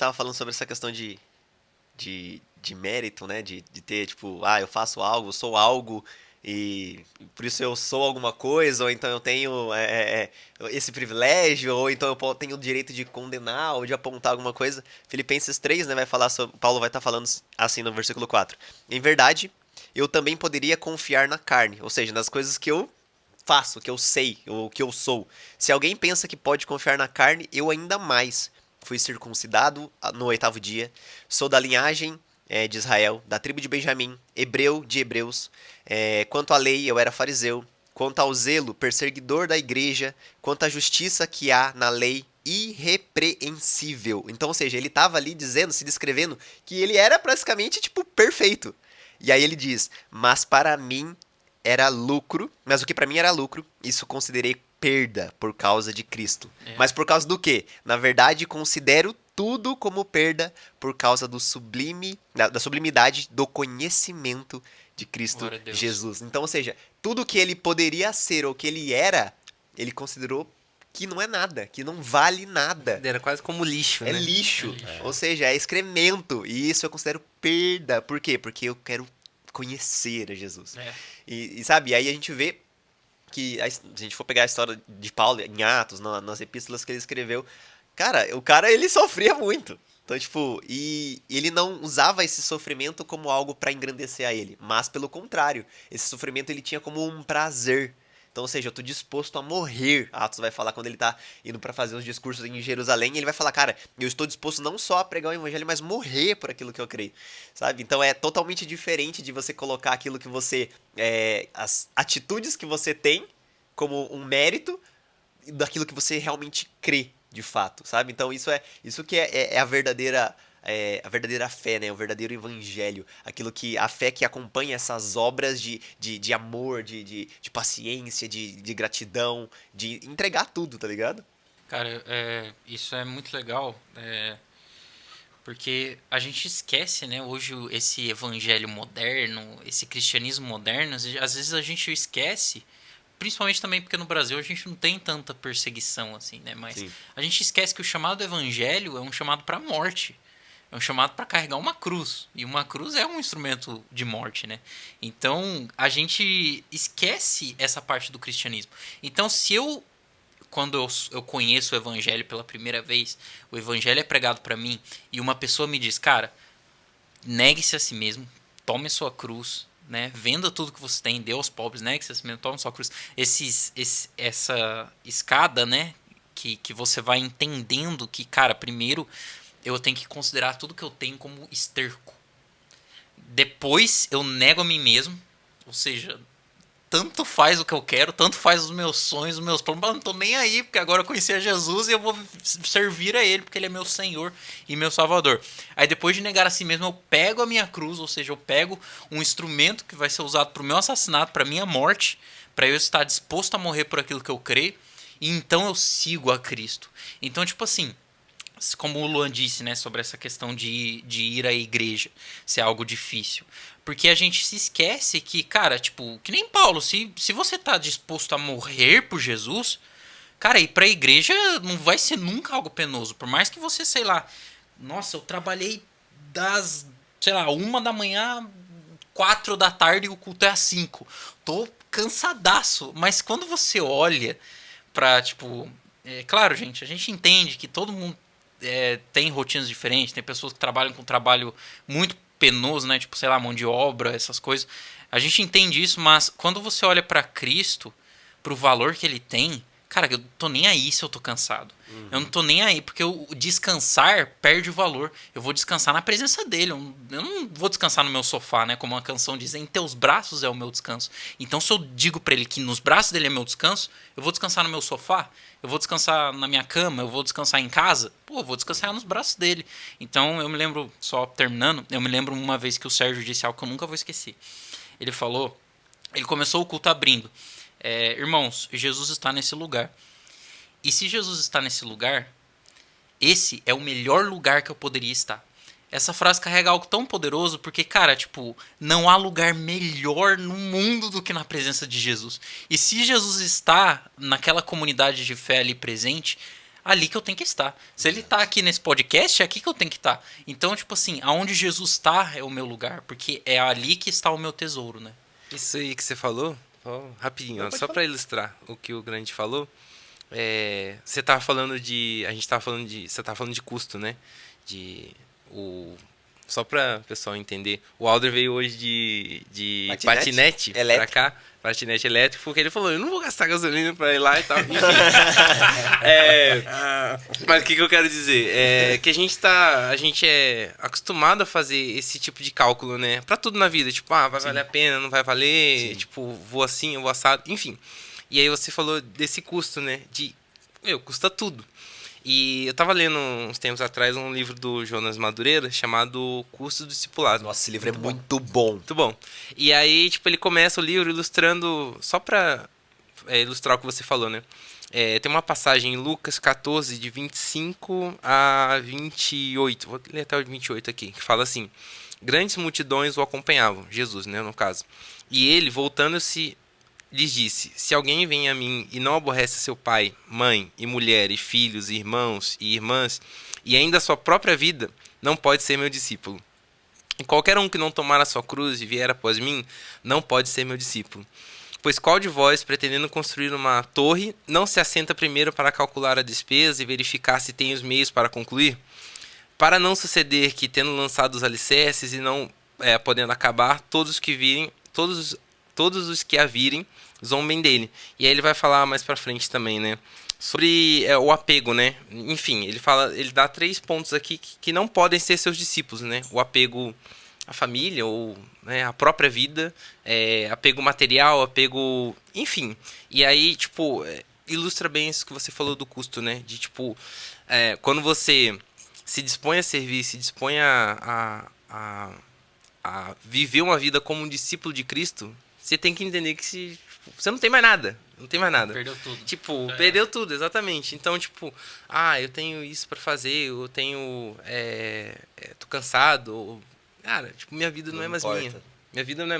tava falando sobre essa questão de mérito, né? De ter, tipo, eu faço algo, eu sou algo, e por isso eu sou alguma coisa, ou então eu tenho esse privilégio, ou então tenho o direito de condenar ou de apontar alguma coisa. Filipenses 3, né, vai falar sobre, Paulo vai estar falando assim no versículo 4. Em verdade, eu também poderia confiar na carne, ou seja, nas coisas que eu faço, que eu sei, o que eu sou. Se alguém pensa que pode confiar na carne, eu ainda mais. Fui circuncidado no oitavo dia, sou da linhagem de Israel, da tribo de Benjamim, hebreu de hebreus. Quanto à lei, eu era fariseu. Quanto ao zelo, perseguidor da igreja. Quanto à justiça que há na lei, irrepreensível. Então, ou seja, ele estava ali dizendo, se descrevendo, que ele era praticamente, tipo, perfeito. E aí ele diz: mas para mim era lucro, mas o que para mim era lucro, isso considerei perda por causa de Cristo. É, Mas por causa do quê? Na verdade, considero tudo como perda por causa do da sublimidade do conhecimento de Cristo glória a Deus. Jesus. Então, ou seja, tudo que ele poderia ser ou que ele era, ele considerou que não é nada, que não vale nada. Era quase como lixo, É né? É lixo, lixo. ou seja, é excremento. E isso eu considero perda. Por quê? Porque eu quero conhecer a Jesus. É. E sabe, aí a gente vê que, se a gente for pegar a história de Paulo em Atos, nas epístolas que ele escreveu, cara, o cara ele sofria muito. Então, tipo, e ele não usava esse sofrimento como algo pra engrandecer a ele, mas pelo contrário, esse sofrimento ele tinha como um prazer. Então, ou seja, eu tô disposto a morrer. Atos vai falar quando ele tá indo pra fazer os discursos em Jerusalém, ele vai falar, cara, eu estou disposto não só a pregar o evangelho, mas morrer por aquilo que eu creio, sabe? Então é totalmente diferente de você colocar aquilo que você, as atitudes que você tem como um mérito daquilo que você realmente crê de fato, sabe? Então isso que é a verdadeira fé, né? O verdadeiro evangelho. Aquilo que a fé que acompanha essas obras de amor, de paciência, de gratidão, de entregar tudo, tá ligado? Cara, isso é muito legal, porque a gente esquece, né, hoje esse evangelho moderno, esse cristianismo moderno, às vezes a gente esquece, principalmente também porque no Brasil a gente não tem tanta perseguição assim, né, mas Sim. a gente esquece que o chamado evangelho é um chamado para morte. É um chamado para carregar uma cruz. E uma cruz é um instrumento de morte, né? Então, a gente esquece essa parte do cristianismo. Então, se eu quando eu conheço o evangelho pela primeira vez, o evangelho é pregado para mim e uma pessoa me diz, cara, negue-se a si mesmo, tome a sua cruz, né? Venda tudo que você tem, dê aos pobres, negue-se a si mesmo, tome a sua cruz. Essa escada, né? Que você vai entendendo que, cara, primeiro eu tenho que considerar tudo que eu tenho como esterco. Depois eu nego a mim mesmo, ou seja, tanto faz o que eu quero, tanto faz os meus sonhos, os meus planos, mas eu não tô nem aí, porque agora eu conheci a Jesus e eu vou servir a Ele, porque Ele é meu Senhor e meu Salvador. Aí depois de negar a si mesmo, eu pego a minha cruz, ou seja, eu pego um instrumento que vai ser usado para o meu assassinato, para minha morte, para eu estar disposto a morrer por aquilo que eu creio, e então eu sigo a Cristo. Então, tipo assim, como o Luan disse, né, sobre essa questão de ir à igreja ser algo difícil. Porque a gente se esquece que, cara, tipo, que nem Paulo, se você tá disposto a morrer por Jesus, cara, ir pra igreja não vai ser nunca algo penoso. Por mais que você, sei lá, nossa, eu trabalhei das, sei lá, 1 da manhã, 4 da tarde e o culto é às 5. Tô cansadaço. Mas quando você olha pra, tipo. Claro, gente, a gente entende que todo mundo tem rotinas diferentes, tem pessoas que trabalham com trabalho muito penoso, né? Tipo, sei lá, mão de obra, essas coisas. A gente entende isso, mas quando você olha pra Cristo, pro valor que ele tem, cara, eu tô nem aí se eu tô cansado. Eu não Uhum. tô nem aí, porque o descansar perde o valor. Eu vou descansar na presença dele. Eu não vou descansar no meu sofá, né? Como uma canção diz, em teus braços é o meu descanso. Então, se eu digo pra ele que nos braços dele é meu descanso, eu vou descansar no meu sofá, eu vou descansar na minha cama, eu vou descansar em casa, pô, eu vou descansar nos braços dele. Então, eu me lembro, só terminando, eu me lembro uma vez que o Sérgio disse algo que eu nunca vou esquecer. Ele falou, ele começou o culto abrindo. Irmãos, Jesus está nesse lugar. E se Jesus está nesse lugar, esse é o melhor lugar que eu poderia estar. Essa frase carrega algo tão poderoso porque, cara, tipo, não há lugar melhor no mundo do que na presença de Jesus. E se Jesus está naquela comunidade de fé ali presente, ali que eu tenho que estar. Se ele tá aqui nesse podcast, é aqui que eu tenho que estar. Então, tipo assim, aonde Jesus tá é o meu lugar, porque é ali que está o meu tesouro, né? Isso aí que você falou, ó, rapidinho, ó, só para ilustrar o que o Grande falou, você tava falando de, a gente tava falando de, você tava falando de custo, né? De o Só para o pessoal entender, o Alder veio hoje de patinete para cá, patinete elétrico, porque ele falou, eu não vou gastar gasolina para ir lá e tal. Enfim. Mas o que eu quero dizer? É que a gente é acostumado a fazer esse tipo de cálculo, né? Pra tudo na vida. Tipo, vai valer a pena, não vai valer. Sim. Tipo, vou assim, eu vou assado. Enfim. E aí você falou desse custo, né? Custa tudo. E eu tava lendo uns tempos atrás um livro do Jonas Madureira chamado Custo do Discipulado. Nossa, esse livro é muito bom. Muito bom. E aí, tipo, ele começa o livro ilustrando, só pra ilustrar o que você falou, né? Tem uma passagem em Lucas 14, de 25 a 28. Vou ler até o 28 aqui, que fala assim: grandes multidões o acompanhavam, Jesus, né, no caso. E ele, voltando-se, lhes disse: se alguém vem a mim e não aborrece seu pai, mãe, e mulher, e filhos, e irmãos, e irmãs, e ainda a sua própria vida, não pode ser meu discípulo. E qualquer um que não tomar a sua cruz e vier após mim, não pode ser meu discípulo. Pois qual de vós, pretendendo construir uma torre, não se assenta primeiro para calcular a despesa e verificar se tem os meios para concluir? Para não suceder que, tendo lançado os alicerces e não podendo acabar, todos os que a virem, zombem dele. E aí ele vai falar mais pra frente também, né? Sobre o apego, né? Enfim, ele dá 3 pontos aqui que não podem ser seus discípulos, né? O apego à família, ou né, à própria vida, apego material, apego... Enfim. E aí, tipo, ilustra bem isso que você falou do custo, né? De, tipo, quando você se dispõe a servir, se dispõe a viver uma vida como um discípulo de Cristo, você tem que entender que você não tem mais nada. Não tem mais nada. Perdeu tudo. Tipo, perdeu tudo, exatamente. Então, tipo, eu tenho isso pra fazer, eu tenho... tô cansado. Cara, tipo, minha vida não é mais minha. Minha vida não é